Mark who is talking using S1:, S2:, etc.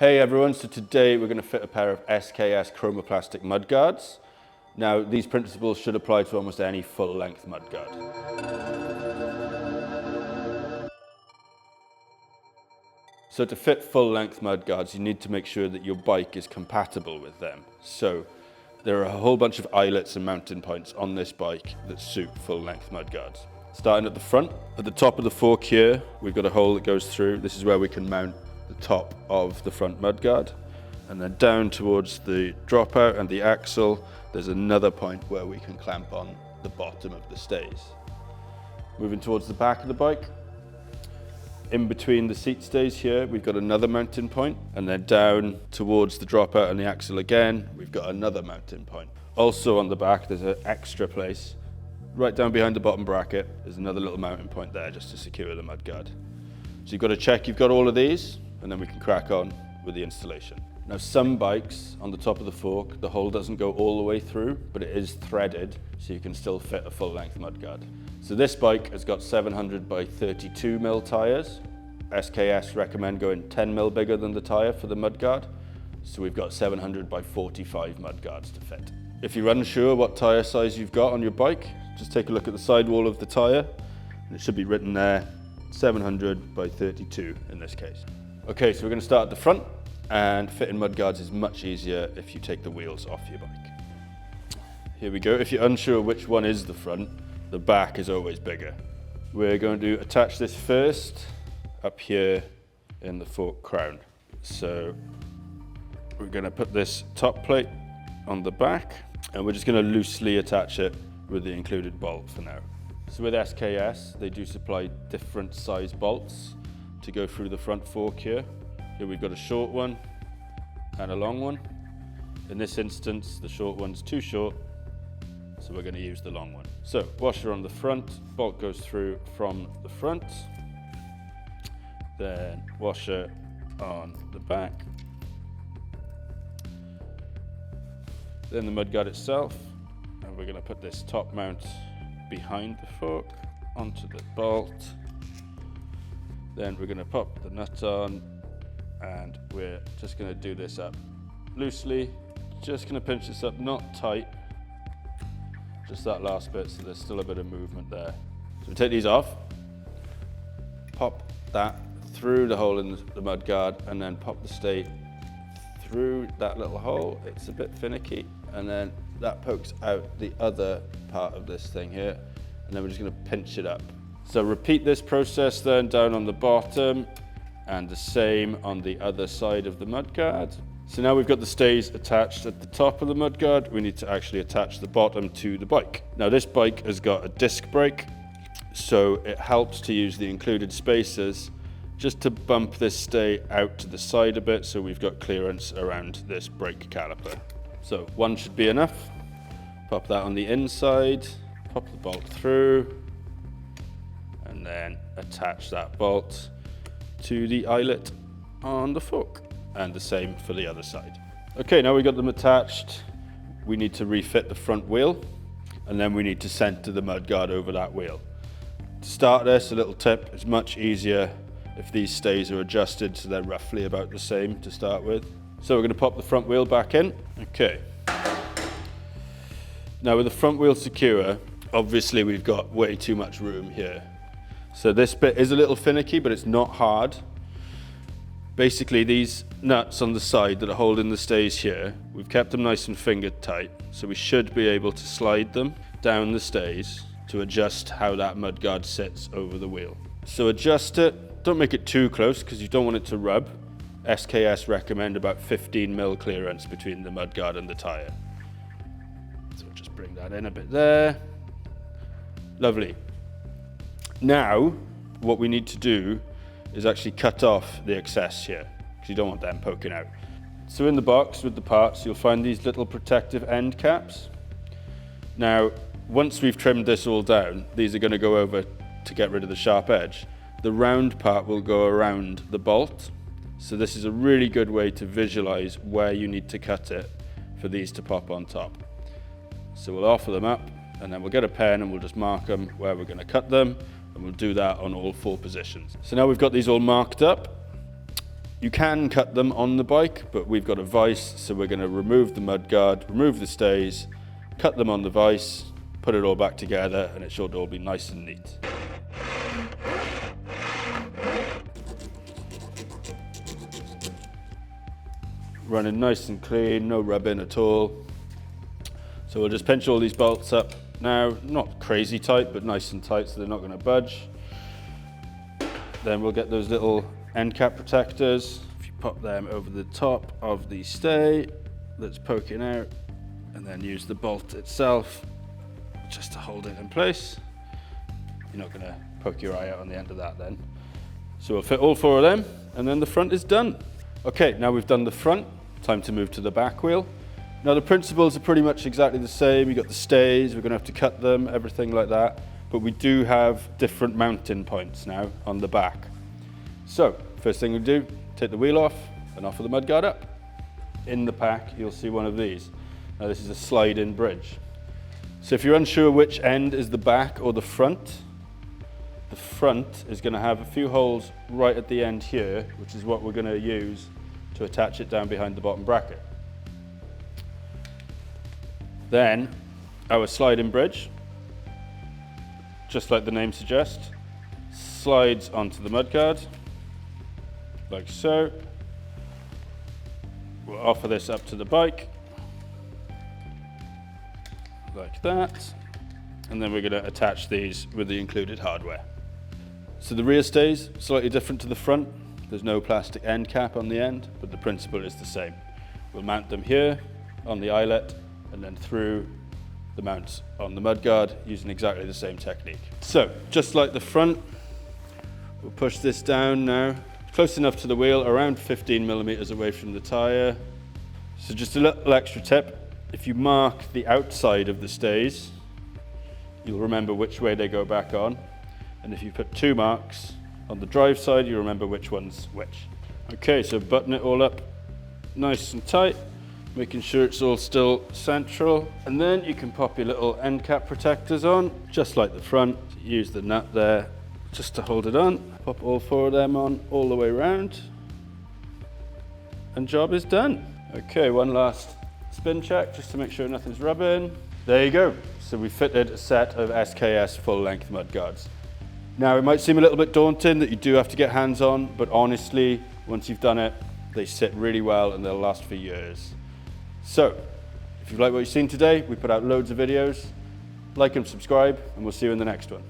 S1: Hey everyone, so today we're going to fit a pair of SKS Chromoplastic Mudguards. Now these principles should apply to almost any full-length mudguard. So to fit full-length mudguards, you need to make sure that your bike is compatible with them. So there are a whole bunch of eyelets and mounting points on this bike that suit full-length mudguards. Starting at the front, at the top of the fork here, we've got a hole that goes through. This is where we can mount the top of the front mudguard. And then down towards the dropout and the axle, there's another point where we can clamp on the bottom of the stays. Moving towards the back of the bike, in between the seat stays here, we've got another mounting point, and then down towards the dropout and the axle again, we've got another mounting point. Also on the back, there's an extra place. Right down behind the bottom bracket, there's another little mounting point there just to secure the mudguard. So you've got to check you've got all of these, and then we can crack on with the installation. Now some bikes, on the top of the fork, the hole doesn't go all the way through, but it is threaded, so you can still fit a full-length mudguard. So this bike has got 700 by 32 mil tyres. SKS recommend going 10 mil bigger than the tyre for the mudguard. So we've got 700 by 45 mudguards to fit. If you're unsure what tyre size you've got on your bike, just take a look at the sidewall of the tyre, and it should be written there, 700 by 32 in this case. Okay, so we're going to start at the front, and fitting mudguards is much easier if you take the wheels off your bike. Here we go. If you're unsure which one is the front, the back is always bigger. We're going to attach this first up here in the fork crown. So we're going to put this top plate on the back, and we're just going to loosely attach it with the included bolt for now. So with SKS, they do supply different size bolts to go through the front fork here. Here we've got a short one and a long one. In this instance, the short one's too short, so we're going to use the long one. So washer on the front, bolt goes through from the front, then washer on the back, then the mudguard itself, and we're going to put this top mount behind the fork onto the bolt. Then we're going to pop the nut on, and we're just going to do this up loosely. Just going to pinch this up, not tight, just that last bit, so there's still a bit of movement there. So we take these off, pop that through the hole in the mudguard, and then pop the stay through that little hole. It's a bit finicky, and then that pokes out the other part of this thing here, and then we're just going to pinch it up. So repeat this process then down on the bottom, and the same on the other side of the mudguard. So now we've got the stays attached at the top of the mudguard, we need to actually attach the bottom to the bike. Now this bike has got a disc brake, so it helps to use the included spacers just to bump this stay out to the side a bit, so we've got clearance around this brake caliper. So one should be enough. Pop that on the inside, pop the bolt through, and then attach that bolt to the eyelet on the fork, and the same for the other side. Okay, now we've got them attached, we need to refit the front wheel, and then we need to center the mudguard over that wheel. To start this, a little tip, it's much easier if these stays are adjusted so they're roughly about the same to start with. So we're going to pop the front wheel back in. Okay. Now with the front wheel secure, obviously we've got way too much room here. So this bit is a little finicky, but it's not hard. Basically these nuts on the side that are holding the stays here, we've kept them nice and finger tight, so we should be able to slide them down the stays to adjust how that mudguard sits over the wheel. So adjust it, don't make it too close because you don't want it to rub. SKS recommend about 15 mil clearance between the mudguard and the tyre. So just bring that in a bit there. Lovely. Now, what we need to do is actually cut off the excess here, because you don't want them poking out. So in the box with the parts, you'll find these little protective end caps. Now, once we've trimmed this all down, these are going to go over to get rid of the sharp edge. The round part will go around the bolt. So this is a really good way to visualize where you need to cut it for these to pop on top. So we'll offer them up, and then we'll get a pen and we'll just mark them where we're going to cut them, and we'll do that on all 4 positions. So now we've got these all marked up, You can cut them on the bike, but we've got a vise, so we're going to remove the mudguard, remove the stays, cut them on the vise, put it all back together, and it should all be nice and neat. Running nice and clean, no rubbing at all. So we'll just pinch all these bolts up now, not crazy tight, but nice and tight so they're not going to budge. Then we'll get those little end cap protectors. If you pop them over the top of the stay that's poking out, and then use the bolt itself just to hold it in place. You're not going to poke your eye out on the end of that then. So we'll fit all 4 of them, and then the front is done. Okay, now we've done the front, time to move to the back wheel. Now the principles are pretty much exactly the same. You've got the stays, we're going to have to cut them, everything like that. But we do have different mounting points now on the back. So, first thing we do, take the wheel off and offer the mudguard up. In the pack, you'll see one of these. Now this is a slide-in bridge. So if you're unsure which end is the back or the front is going to have a few holes right at the end here, which is what we're going to use to attach it down behind the bottom bracket. Then our sliding bridge, just like the name suggests, slides onto the mudguard, like so. We'll offer this up to the bike, like that, and then we're going to attach these with the included hardware. So the rear stays slightly different to the front. There's no plastic end cap on the end, but the principle is the same. We'll mount them here on the eyelet and then through the mounts on the mudguard using exactly the same technique. So just like the front, we'll push this down now, close enough to the wheel, around 15 millimeters away from the tire. So just a little extra tip, if you mark the outside of the stays, you'll remember which way they go back on. And if you put 2 marks on the drive side, you remember which one's which. Okay, so button it all up nice and tight, making sure it's all still central. And then you can pop your little end cap protectors on, just like the front. Use the nut there just to hold it on. Pop all 4 of them on all the way around. And job is done. Okay, one last spin check just to make sure nothing's rubbing. There you go. So we fitted a set of SKS full-length mudguards. Now, it might seem a little bit daunting that you do have to get hands on, but honestly, once you've done it, they sit really well and they'll last for years. So, if you've liked what you've seen today, we put out loads of videos. Like and subscribe, and we'll see you in the next one.